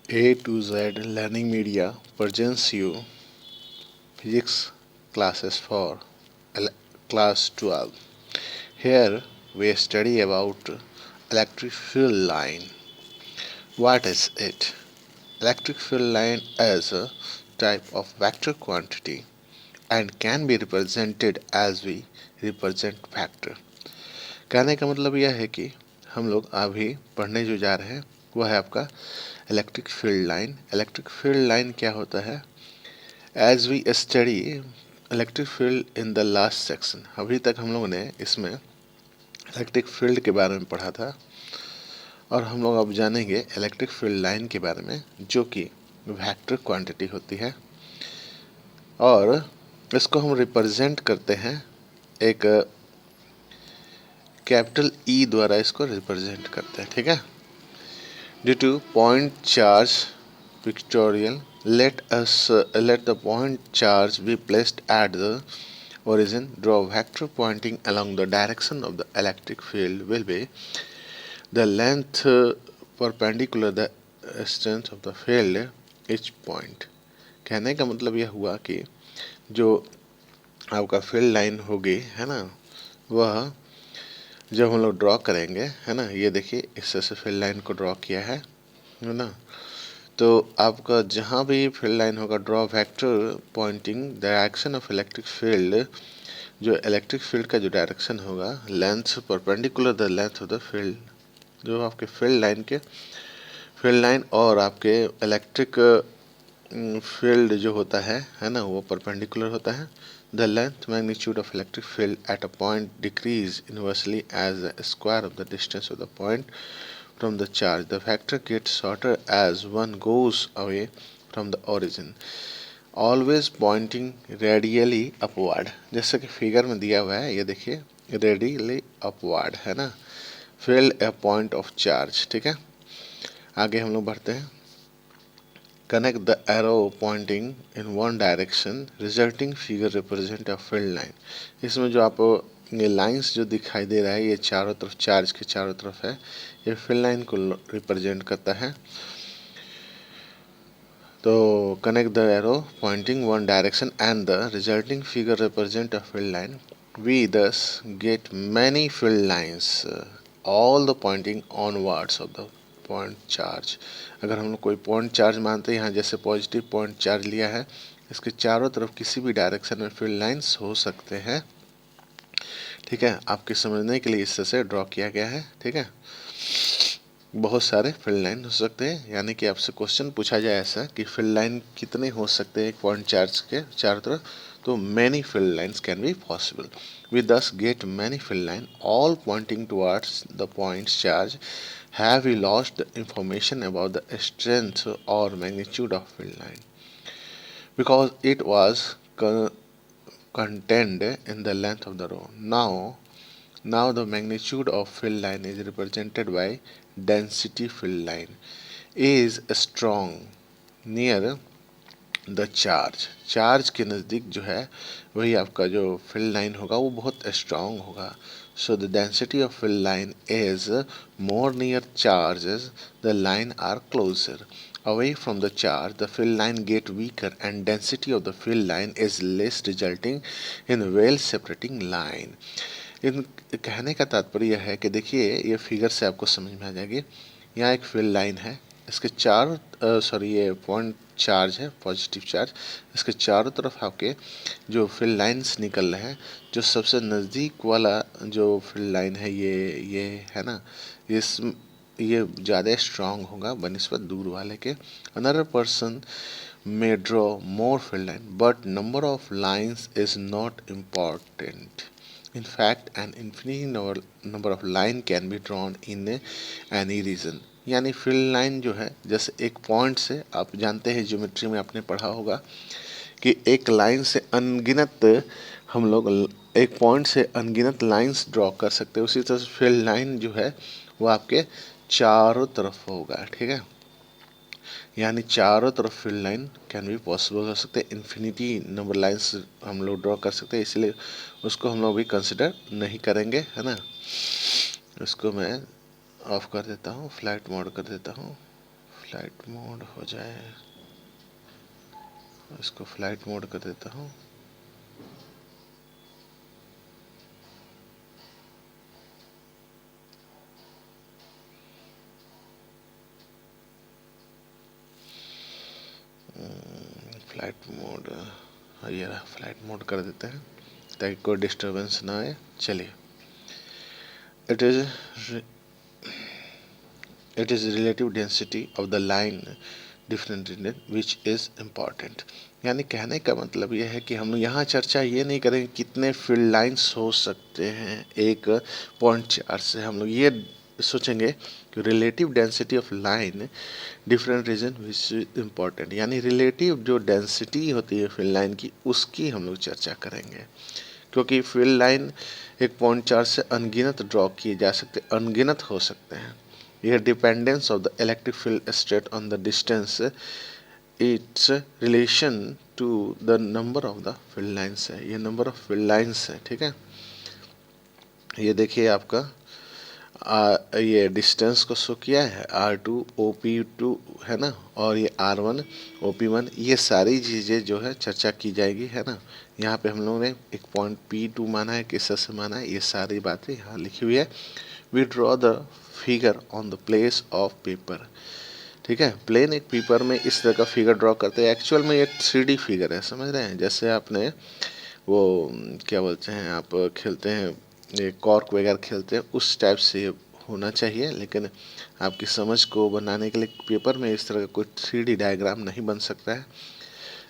A to Z Learning Media presents you physics classes for class 12. Here we study about electric field line. What is it? Electric field line is a type of vector quantity and can be represented as we represent vector. कहने का मतलब यह है कि हम लोग अभी पढ़ने जो जा रहे हैं वह है आपका electric field line. Electric field line क्या होता है? As we study electric field in the last section, अभी तक हम लोगों ने इसमें इलेक्ट्रिक फील्ड के बारे में पढ़ा था और हम लोग अब जानेंगे इलेक्ट्रिक फील्ड लाइन के बारे में, जो कि वेक्टर क्वांटिटी होती है और इसको हम रिप्रेजेंट करते हैं एक कैपिटल ई द्वारा इसको रिप्रेजेंट करते हैं। ठीक है। Due two point charge pictorial, let the point charge be placed at the origin. Draw a vector pointing along the direction of the electric field will be the length perpendicular the strength of the field each point. कहने का मतलब यह हुआ कि जो आपका field line होगी है ना, वह जब हम लोग ड्रॉ करेंगे है ना, ये देखिए इस तरह से फील्ड लाइन को ड्रॉ किया है ना, तो आपका जहाँ भी फील्ड लाइन होगा, draw vector pointing direction of electric field, जो इलेक्ट्रिक फील्ड का जो डायरेक्शन होगा, length perpendicular the length of the field, जो आपके फील्ड लाइन और आपके इलेक्ट्रिक फील्ड जो होता है ना, वो परपेंडिकुलर होता है। The length magnitude of electric field at a point decrease inversely as the square of the distance of the point from the charge. The vector gets shorter as one goes away from the origin, always pointing radially upward. जैसे कि figure में दिया हुआ है, ये देखिए radially upward है ना, fill a point of charge। ठीक है, आगे हम लोग बढ़ते हैं। Connect the arrow pointing in one direction, resulting figure represent a field line। इसमें जो आप ये लाइंस जो दिखाई दे रहा है, ये चारों तरफ चार्ज के चारों तरफ है, ये फील्ड लाइन को रिप्रेजेंट करता है। तो connect the arrow pointing one direction and the resulting figure represent a field line. We thus get many field lines all the pointing onwards of the point charge. अगर हम लोग कोई point charge मानते हैं, यहाँ जैसे पॉजिटिव पॉइंट चार्ज लिया है, इसके चारों तरफ किसी भी डायरेक्शन में फील्ड लाइंस हो सकते हैं। ठीक है, आपके समझने के लिए इस तरह से ड्रॉ किया गया है। ठीक है, बहुत सारे फील्ड लाइन हो सकते हैं, यानी कि आपसे क्वेश्चन पूछा जाए ऐसा कि फील्ड लाइन कितने हो सकते हैं एक पॉइंट चार्ज के चारों तरफ, तो many field lines can be possible. We thus get many field line all pointing towards the point charge. Have we lost the information about the strength और magnitude of field line because it was contained in the length of the row. Now the magnitude of field line is represented by density field line is strong near the charge के नज़दीक जो है वही आपका जो field line होगा वो बहुत स्ट्रांग होगा। So the density of field line is more near charges, the line are closer away from the charge, the field line get weaker and density of the field line is less, resulting in well separating line। इन कहने का तात्पर्य यह है कि देखिए ये figure से आपको समझ में आ जाएगी। यहाँ एक फील्ड लाइन है, इसके चारों ये पॉइंट चार्ज है, पॉजिटिव चार्ज, इसके चारों तरफ आपके जो फील्ड लाइंस निकल रहे हैं, जो सबसे नज़दीक वाला जो फील्ड लाइन है ये है ना, ये ज़्यादा स्ट्रांग होगा बनिस्बत दूर वाले के। Another person may draw more field line, but number of lines is not important. In fact, an infinite number of line can be drawn in any region। यानी फील्ड लाइन जो है, जैसे एक पॉइंट से, आप जानते हैं ज्योमेट्री में आपने पढ़ा होगा कि एक लाइन से अनगिनत हम लोग एक पॉइंट से अनगिनत लाइंस ड्रॉ कर सकते हैं। उसी तरह से फील्ड लाइन जो है वो आपके चारों तरफ होगा। ठीक है, यानी चारों तरफ field line can be possible हो सकते हैं। इन्फिनिटी नंबर लाइंस हम लोग ड्रॉ कर सकते हैं, इसलिए उसको हम लोग भी कंसिडर नहीं करेंगे, है ना। इसको मैं ऑफ कर देता हूँ, फ्लाइट मोड कर देता हूँ, फ्लाइट मोड हो जाए, इसको फ्लाइट मोड कर देता हूँ। फ्लाइट मोड, ये रहा, फ्लाइट मोड कर देते हैं ताकि कोई डिस्टरबेंस ना आए। चलिए, it is relative density of the line different which is important. यानी कहने का मतलब यह है कि हम यहाँ चर्चा ये नहीं करेंगे कितने फील्ड लाइंस हो सकते हैं एक पॉइंट चार्ज से, हम लोग ये सोचेंगे कि relative density of line different region which is important, यानी रिलेटिव जो डेंसिटी होती है फील्ड लाइन की उसकी हम लोग चर्चा करेंगे। क्योंकि फील्ड लाइन एक पॉइंट चार्ज से अनगिनत ड्रॉ किए जा सकते, अनगिनत हो सकते हैं। यह dependence of the electric field state on the distance its relation to the number of the field lines है, ये नंबर ऑफ फील्ड लाइन्स है। ठीक है, ये देखिए आपका ये डिस्टेंस को शो किया है R2 OP2 है ना, और ये R1 OP1, ये सारी चीज़ें जो है चर्चा की जाएगी है ना। यहाँ पे हम लोगों ने एक पॉइंट P2 माना है, किस से माना है, ये सारी बातें यहाँ लिखी हुई है। We draw the figure on the place of paper. ठीक है, प्लेन एक पेपर में इस तरह का फिगर ड्रॉ करते हैं। एक्चुअल में ये 3D फिगर है, समझ रहे हैं। जैसे आपने वो क्या बोलते हैं, आप खेलते हैं ये कॉर्क वगैरह खेलते हैं, उस टाइप से होना चाहिए। लेकिन आपकी समझ को बनाने के लिए पेपर में इस तरह का कोई 3D डायग्राम नहीं बन सकता है,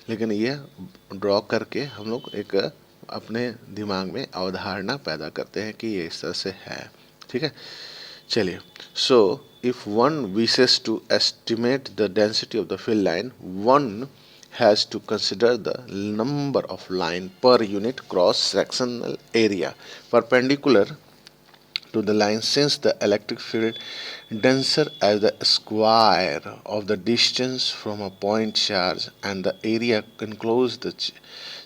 लेकिन यह ड्रॉ करके हम लोग एक अपने दिमाग में अवधारणा पैदा करते हैं कि ये इस तरह से है। ठीक है, चलिए। So if one wishes to estimate the density of the field line, one has to consider the number of line per unit cross sectional area perpendicular to the line, since the electric field denser as the square of the distance from a point charge and the area enclosed the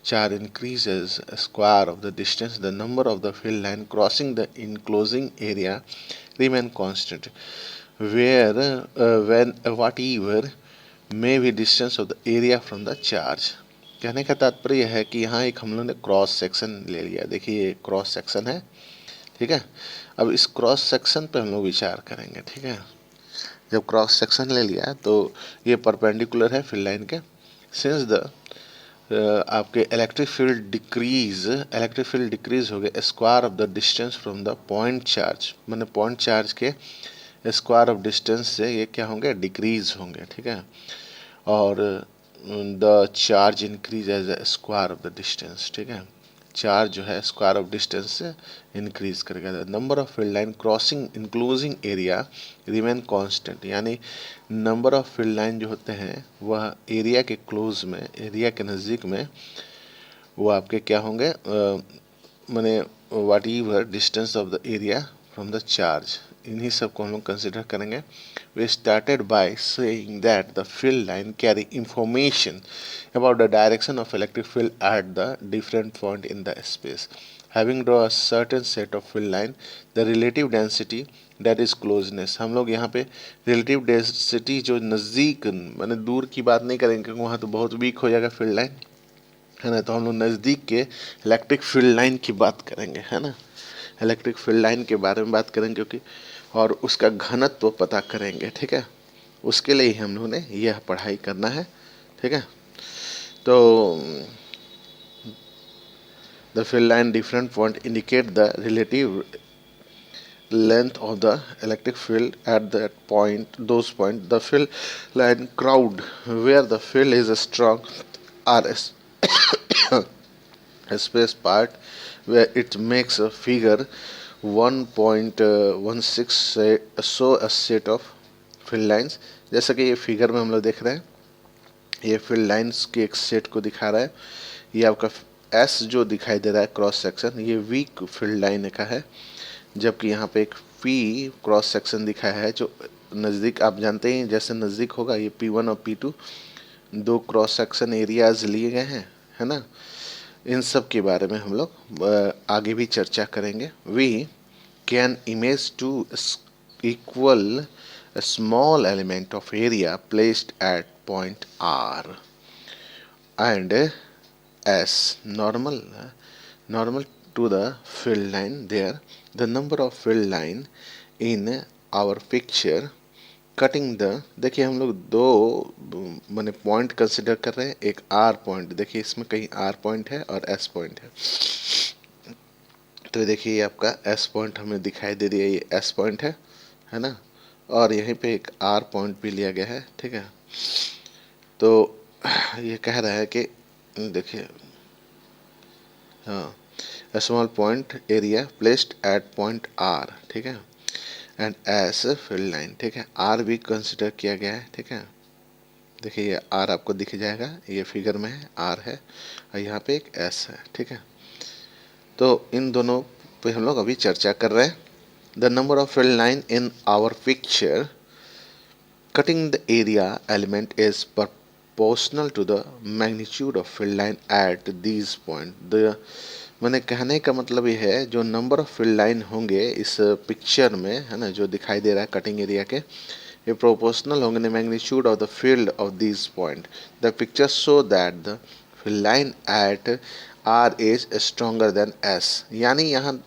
charge increases square of the distance, the number of the field line crossing the enclosing area remain constant, where when whatever मे भी distance of the area from the charge. कहने का तात्पर्य है कि यहाँ एक हम लोग ने क्रॉस सेक्शन ले लिया, देखिए ये क्रॉस सेक्शन है। ठीक है, अब इस क्रॉस सेक्शन पे हम लोग विचार करेंगे। ठीक है, जब क्रॉस सेक्शन ले लिया तो ये परपेंडिकुलर है फील्ड लाइन के, सिंस द आपके इलेक्ट्रिक फील्ड डिक्रीज हो गए square of the distance from the point charge, मैंने पॉइंट चार्ज के स्क्वायर ऑफ डिस्टेंस से ये क्या होंगे, डिक्रीज होंगे। ठीक है, और the charge increase as a square of the distance. ठीक है, चार्ज जो है स्क्वायर ऑफ डिस्टेंस से इंक्रीज करेगा। Number of field line crossing enclosing area remain constant, यानी नंबर ऑफ फील्ड लाइन जो होते हैं वह एरिया के क्लोज में, एरिया के नज़दीक में वो आपके क्या होंगे, माने whatever distance of the area from the charge, इन्हीं सब को हम लोग कंसिडर करेंगे। We started by saying that the field line carry information about the direction of electric field at the different point in the space. Having drawn a certain set of field line, the relative density that is closeness, हम लोग यहाँ पे relative density जो नज़दीक, मैंने दूर की बात नहीं करेंगे क्योंकि वहाँ तो बहुत वीक हो जाएगा फील्ड लाइन है ना, तो हम लोग नज़दीक के इलेक्ट्रिक फील्ड लाइन की बात करेंगे है ना, इलेक्ट्रिक फील्ड लाइन के बारे में बात करेंगे क्योंकि, और उसका घनत्व पता करेंगे। ठीक है, उसके लिए ही हम लोगों ने यह पढ़ाई करना है। ठीक है, तो the field line different point indicate the relative length of the electric field at that point, those point the field line crowd where the field is strong are a space part where it makes a figure 1.16 show a set of field lines। जैसा कि ये figure में हम लोग देख रहे हैं, ये फील्ड लाइंस के एक सेट को दिखा रहा है। ये आपका एस जो दिखाई दे रहा है क्रॉस सेक्शन, ये वीक फील्ड लाइन का है, जबकि यहाँ पे एक पी क्रॉस सेक्शन दिखाया है जो नज़दीक, आप जानते हैं जैसे नज़दीक होगा ये P1 और P2 दो क्रॉस सेक्शन एरियाज लिए गए हैं है ना। इन सब के बारे में हम लोग आगे भी चर्चा करेंगे। We can image to equal a small element of area placed at point R, and S normal to the field line there. The number of field line in our picture cutting the, देखिए हम लोग दो मैंने point consider कर रहे हैं, एक are point, देखिए इसमें कहीं आर पॉइंट है और एस पॉइंट है। तो देखिए ये आपका एस पॉइंट हमें दिखाई दे दिया, ये एस पॉइंट है ना, और यहीं पे एक आर पॉइंट भी लिया गया है, ठीक है। तो ये कह रहा है कि देखिए, हाँ, a small point area placed at point R, ठीक है, एंड एस फील्ड लाइन, ठीक है, आर भी कंसिडर किया गया है, ठीक है। देखिए ये आर आपको दिख जाएगा, ये फिगर में है, आर है और यहाँ पे एक एस है, ठीक है। तो इन दोनों पे हम लोग अभी चर्चा कर रहे हैं। The number of field line in our picture cutting the area element is proportional to the magnitude of field line at these point। The मैंने कहने का मतलब ये है, जो नंबर ऑफ फील्ड लाइन होंगे इस पिक्चर में, है ना, जो दिखाई दे रहा है कटिंग एरिया के, ये प्रोपोर्शनल होंगे the magnitude of the field of this point. The picture show that the field line at R is stronger than S. यानी यहाँ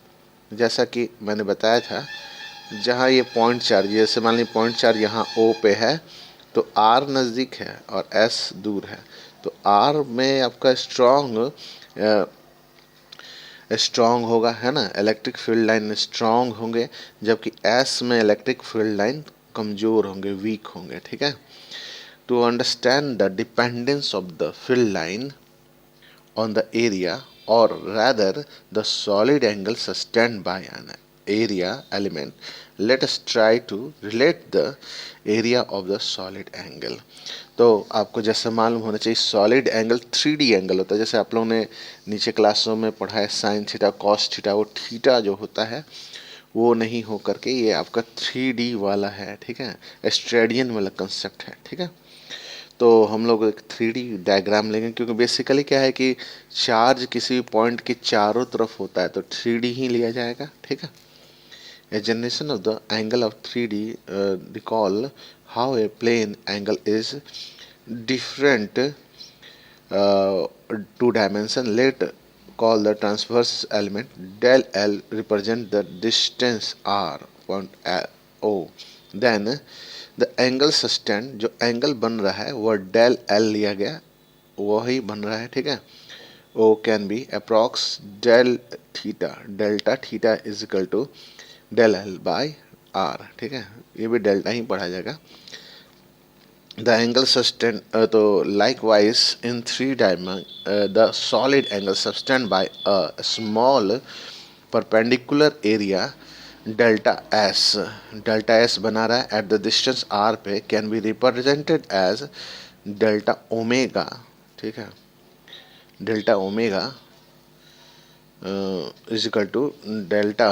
जैसा कि मैंने बताया था, जहाँ ये पॉइंट चार्ज, जैसे मान लीजिए पॉइंट चार्ज यहाँ ओ पे है, तो आर नज़दीक है और एस दूर है, तो आर में आपका स्ट्रॉन्ग होगा, है ना, इलेक्ट्रिक फील्ड लाइन स्ट्रॉन्ग होंगे, जबकि एस में इलेक्ट्रिक फील्ड लाइन कमज़ोर होंगे, वीक होंगे, ठीक है। To understand the dependence of the field line on the area, or rather the solid angle sustained by an area element, let us try to relate the area of the solid angle। तो आपको जैसे मालूम होना चाहिए, solid angle 3D angle होता है, जैसे आप लोगों ने नीचे क्लासों में पढ़ा है साइन थीटा कॉस थीटा, वो थीटा जो होता है वो नहीं हो करके ये आपका 3D वाला है, ठीक है, स्ट्रेडियन वाला कंसेप्ट है, ठीक है। तो हम लोग एक 3D डायग्राम लेंगे, क्योंकि बेसिकली क्या है कि चार्ज किसी पॉइंट के चारों तरफ होता है, तो 3D ही लिया जाएगा, ठीक है। A generation of the angle of 3D recall how a plane angle is different two dimension. Let call the transverse element del L represent the distance R point O, then the angle sustained, जो angle बन रहा है वो del L लिया गया, वही बन रहा है, ठीक है। Oh can be approx del theta, delta theta is equal to del l by r, ठीक है, ये भी डेल्टा ही पढ़ा जाएगा। द एंगल सस्टेंड, तो likewise in 3 dimension the solid angle subtended by a small perpendicular area delta s बना रहा है एट द डिस्टेंस आर पे, can be represented as delta omega, ठीक है, delta omega is equal to delta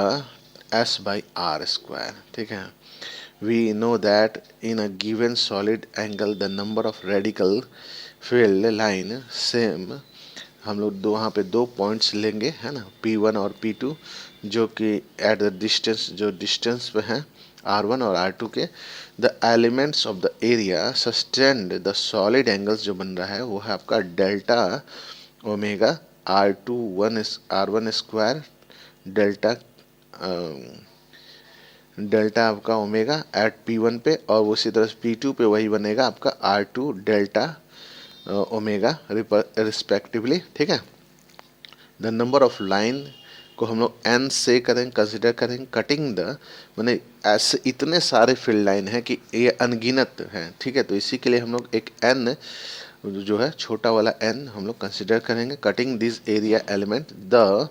s by are square, ठीक है। We know that in a given solid angle the number of radical field line same, हम लोग दो वहाँ पे दो पॉइंट्स लेंगे, है ना, P1 और P2, जो कि एट द डिस्टेंस, जो डिस्टेंस पे हैं R1 और R2 के। The elements of the area sustained the solid angles जो बन रहा है वो है आपका delta omega R1 square delta delta आपका ओमेगा एट P1 पे, और उसी तरह से P2 पे वही बनेगा आपका R2 डेल्टा ओमेगा रिस्पेक्टिवली, ठीक है। द नंबर ऑफ लाइन को हम लोग एन से करेंगे, कंसिडर करेंगे, कटिंग द, मैंने ऐसे इतने सारे फील्ड लाइन हैं कि ये अनगिनत हैं, ठीक है। तो इसी के लिए हम लोग एक एन जो है छोटा वाला एन हम लोग कंसिडर करेंगे। Cutting this area element the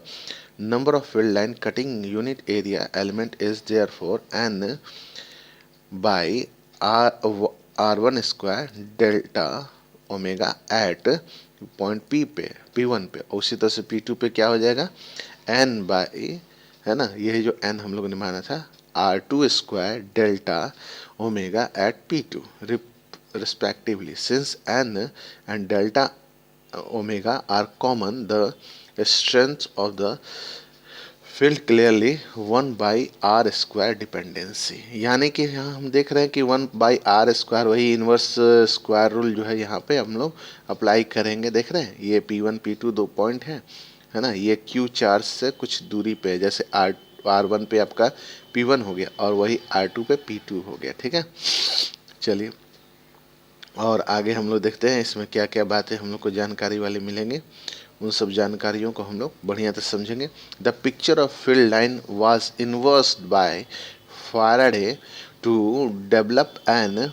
number of field line cutting unit area element is therefore N by R1 square delta omega at point P पे P1 पे, उसी तरह से P2 पे क्या हो जाएगा n बाई, है ना, यही जो n हम लोगों ने माना था R2 square delta omega eight P2 respectively। Since n and delta omega are common, the strength of the field clearly 1/r² dependency, यानी कि यहाँ हम देख रहे हैं कि 1/r², वही इन्वर्स स्क्वायर रूल जो है यहाँ पे हम लोग अप्लाई करेंगे। देख रहे हैं ये P1 P2 दो पॉइंट है ना, ये Q चार्ज से कुछ दूरी पे है, जैसे R1 पे आपका P1 हो गया और वही R2 पे P2 हो गया। ठीक है, चलिए और आगे हम लोग देखते हैं इसमें क्या क्या बातें हम लोग को जानकारी वाली मिलेंगे, उन सब जानकारियों को हम लोग बढ़िया से समझेंगे। The picture of field line was inversed by Faraday to develop an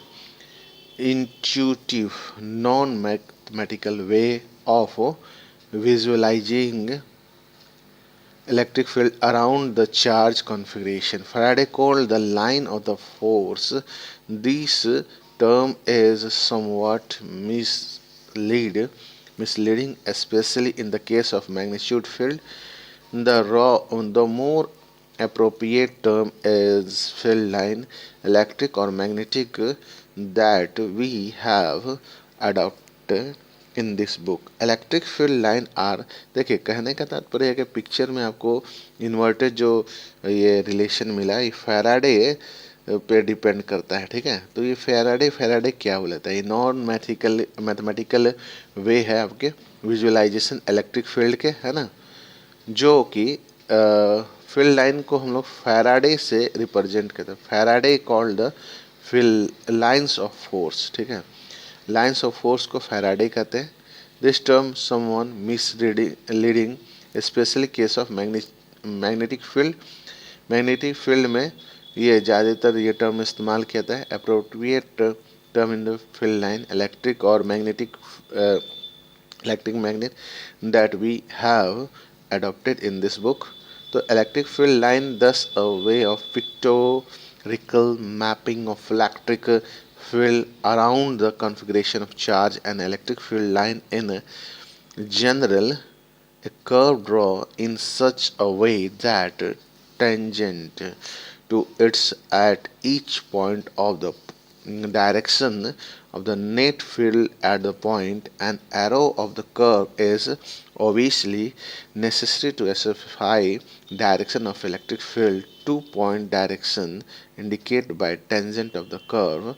intuitive non-mathematical way of visualizing electric field around the charge configuration. Faraday called the line of the force. This term is somewhat misleading, especially in the case of magnitude field. The more appropriate term is field line, electric or magnetic, that we have adopted in this book. Electric field line are, देखिए कहने का तात्पर्य है कि picture में आपको inverted जो ये रिलेशन मिला ये फैराडे पे डिपेंड करता है। ठीक है, तो ये फैराडे क्या बोलता है, ये नॉन मैथमेटिकल वे है आपके विजुअलाइजेशन इलेक्ट्रिक फील्ड के, है ना, जो कि फील्ड लाइन को हम लोग फैराडे से रिप्रेजेंट करते हैं। Faraday called the field lines of force. ठीक है, लाइंस ऑफ फोर्स को फैराडे कहते हैं। This term someone misleading specially case of magnetic field. Magnetic field में ये ज़्यादातर ये टर्म इस्तेमाल किया जाता है। Appropriate term in the field line electric और electric magnet that we have adopted in this book. तो electric field line thus a way of pictorial mapping of electric field around the configuration of charge and electric field line in general. A curve draw in such a way that tangent to its at each point of the direction of the net field at the point and arrow of the curve is obviously necessary to specify direction of electric field. 2-point direction indicated by tangent of the curve.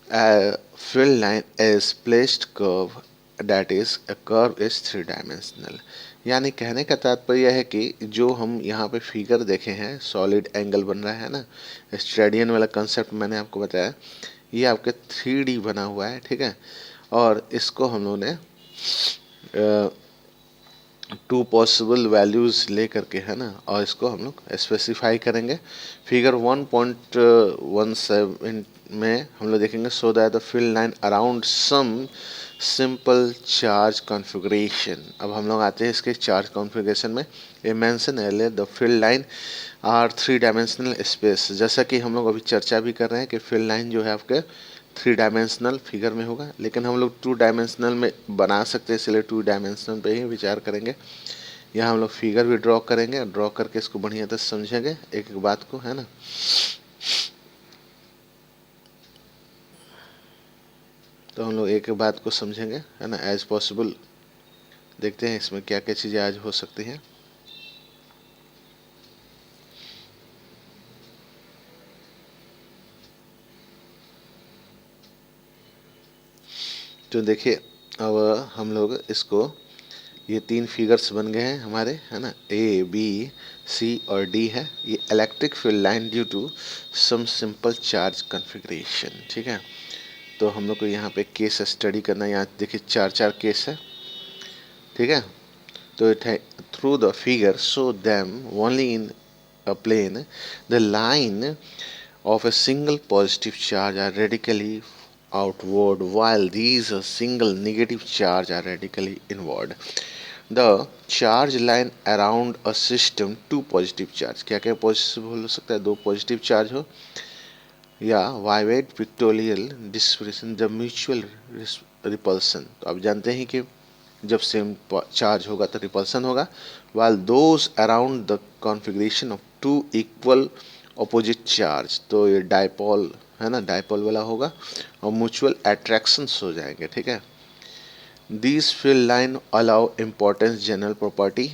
A field line is placed curve, that is a curve is 3-dimensional। यानी कहने का तात्पर्य है कि जो हम यहाँ पे फिगर देखे हैं सॉलिड एंगल बन रहा है ना, स्टेडियन वाला कंसेप्ट मैंने आपको बताया, ये आपके 3D बना हुआ है। ठीक है, और इसको हम लोगों ने 2 पॉसिबल वैल्यूज़ ले करके, है ना, और इसको हम लोग स्पेसिफाई करेंगे। फिगर 1.17 में हम लोग देखेंगे so that the field line around some simple charge configuration. अब हम लोग आते हैं इसके चार्ज कॉन्फ़िगरेशन में। ये मेंशन है the field line are three dimensional space. जैसा कि हम लोग अभी चर्चा भी कर रहे हैं कि फील्ड लाइन जो है आपके 3-डायमेंशनल फिगर में होगा, लेकिन हम लोग 2-डायमेंशनल में बना सकते हैं, इसलिए 2-डायमेंशनल पे ही विचार करेंगे। यहाँ हम लोग फिगर भी ड्रॉ करेंगे, ड्रॉ करके इसको बढ़िया से समझेंगे एक एक बात को, है ना। तो हम लोग एक एक बात को समझेंगे, है ना, एज पॉसिबल। देखते हैं इसमें क्या क्या चीज़ें आज हो सकती हैं। तो देखिए अब हम लोग इसको, ये 3 फिगर्स बन गए हैं हमारे, है ना, A, B, C और D है। ये electric field line due to some simple charge configuration. ठीक है, तो हम लोग को यहाँ पे केस स्टडी करना है। यहाँ देखिए 4 केस है। ठीक है, तो इट है through the figure show them only in a plane the line of a single positive charge are radically outward while these single negative charge are radically inward. The charge line around a system 2 positive charge, क्या क्या possible हो सकता है, 2 positive charge हो या vivid pictorial dispersion the mutual repulsion. तो आप जानते हैं कि जब सेम चार्ज होगा तो रिपल्सन होगा। while those around the configuration of 2 equal opposite charge, तो ये डाइपोल है ना, डाइपोल वाला होगा और म्यूचुअल अट्रैक्शंस हो जाएंगे। ठीक है, this field line allow importance general property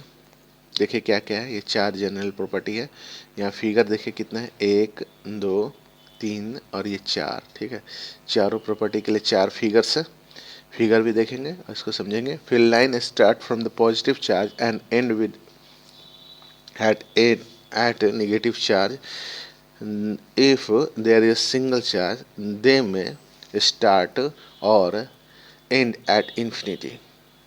देखिए क्या क्या है, ये 4 जनरल प्रॉपर्टी है। यहाँ फिगर देखिए कितना है, 1 2 3 और ये 4, ठीक है। चारों प्रॉपर्टी के लिए 4 फिगर्स है। फिगर भी देखेंगे और इसको समझेंगे। Field line start from the positive charge and end with at a negative charge. If there is single charge, they may start or end at infinity.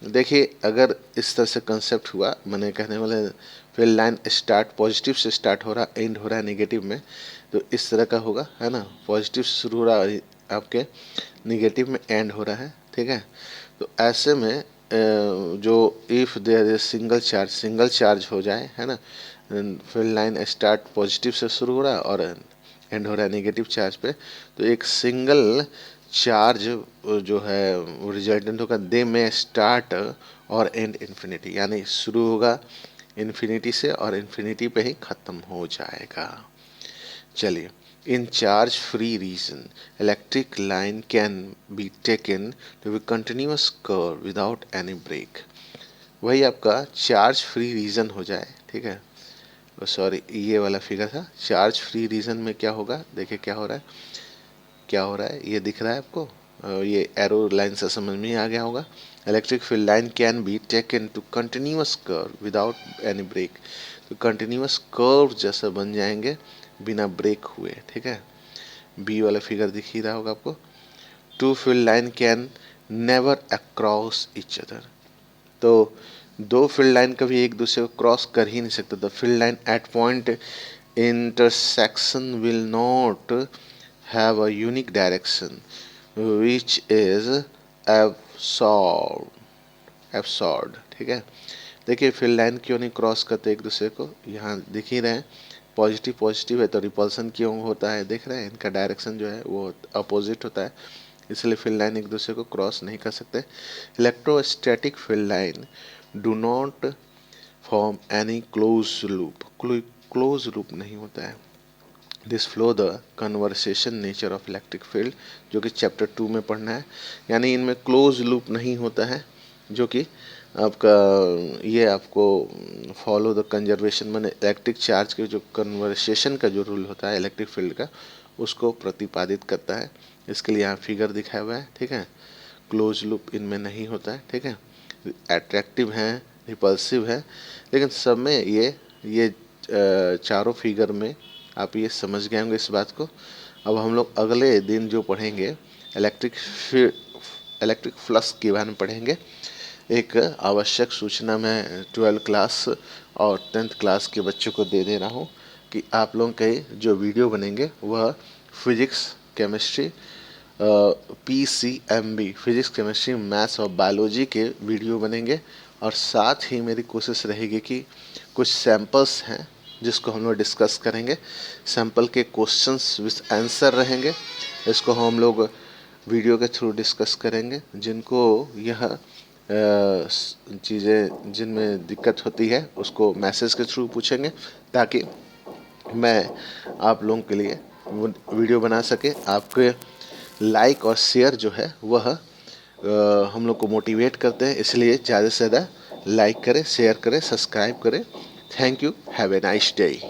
देखिए अगर इस तरह से कंसेप्ट हुआ, मैंने कहने वाले फिर लाइन स्टार्ट पॉजिटिव से स्टार्ट हो रहा, एंड हो रहा है नेगेटिव में, तो इस तरह का होगा, है ना। पॉजिटिव से शुरू हो रहा है आपके, नेगेटिव में एंड हो रहा है, ठीक है। तो ऐसे में जो if there is single charge हो जाए, है ना, फिर लाइन स्टार्ट पॉजिटिव से शुरू हो रहा है और एंड हो रहा है नेगेटिव चार्ज पे, तो एक सिंगल चार्ज जो है वो रिजल्टेंट होगा, दे में स्टार्ट और एंड इन्फिनिटी, यानी शुरू होगा इन्फिनिटी से और इन्फिनिटी पे ही ख़त्म हो जाएगा। चलिए, in charge free region electric line can be taken to be continuous curve without any break. वही आपका चार्ज फ्री रीजन हो जाए, ठीक है। सॉरी, ये वाला फिगर था। चार्ज फ्री रीजन में क्या होगा, देखिए क्या हो रहा है, क्या हो रहा है, ये दिख रहा है आपको, ये एरो लाइन से समझ में आ गया होगा। Electric field line can be taken to continuous curve without any break, तो कंटिन्यूअस कर्व जैसा बन जाएंगे बिना ब्रेक हुए, ठीक है। बी वाला फिगर दिख ही रहा होगा आपको। Two field line can never across each other, तो दो फील्ड लाइन कभी एक दूसरे को क्रॉस कर ही नहीं सकते। The field line eight point intersection will not have a unique direction which is absorbed, ठीक है। देखिए फील्ड लाइन क्यों नहीं क्रॉस करते एक दूसरे को, यहाँ दिख ही रहे हैं, पॉजिटिव पॉजिटिव है तो रिपल्सन क्यों होता है, देख रहे हैं, इनका डायरेक्शन जो है वो अपोजिट होता है, इसलिए फील्ड लाइन एक दूसरे को क्रॉस नहीं कर सकते। Electrostatic field line do not form any close loop नहीं होता है। This flow the conversation nature of electric field, जो कि चैप्टर 2 में पढ़ना है, यानी इनमें क्लोज लूप नहीं होता है, जो कि आपका ये आपको फॉलो द कंजर्वेशन मैंने इलेक्ट्रिक चार्ज के जो कन्वर्सेशन का जो रूल होता है इलेक्ट्रिक फील्ड का, उसको प्रतिपादित करता है। इसके लिए यहाँ फिगर दिखाया हुआ है, ठीक है। क्लोज लूप इनमें नहीं होता है, ठीक है। अट्रैक्टिव हैं, रिपल्सिव है, लेकिन सब में ये चारों फिगर में आप ये समझ गए होंगे इस बात को। अब हम लोग अगले दिन जो पढ़ेंगे इलेक्ट्रिक फ्लक्स के बारे में पढ़ेंगे। एक आवश्यक सूचना मैं 12 क्लास और 10th क्लास के बच्चों को दे रहा हूँ कि आप लोगों के जो वीडियो बनेंगे वह physics chemistry PCMB physics chemistry maths और बायोलॉजी के वीडियो बनेंगे, और साथ ही मेरी कोशिश रहेगी कि कुछ सैम्पल्स हैं जिसको हम लोग डिस्कस करेंगे। सैम्पल के क्वेश्चंस विद आंसर रहेंगे, इसको हम लोग वीडियो के थ्रू डिस्कस करेंगे। जिनको यह चीज़ें जिनमें दिक्कत होती है उसको मैसेज के थ्रू पूछेंगे, ताकि मैं आप लोगों के लिए वीडियो बना सके। आपके लाइक और शेयर जो है वह हम लोग को मोटिवेट करते हैं, इसलिए ज़्यादा से ज़्यादा लाइक करें, शेयर करें, सब्सक्राइब करें। Thank you. Have a nice day.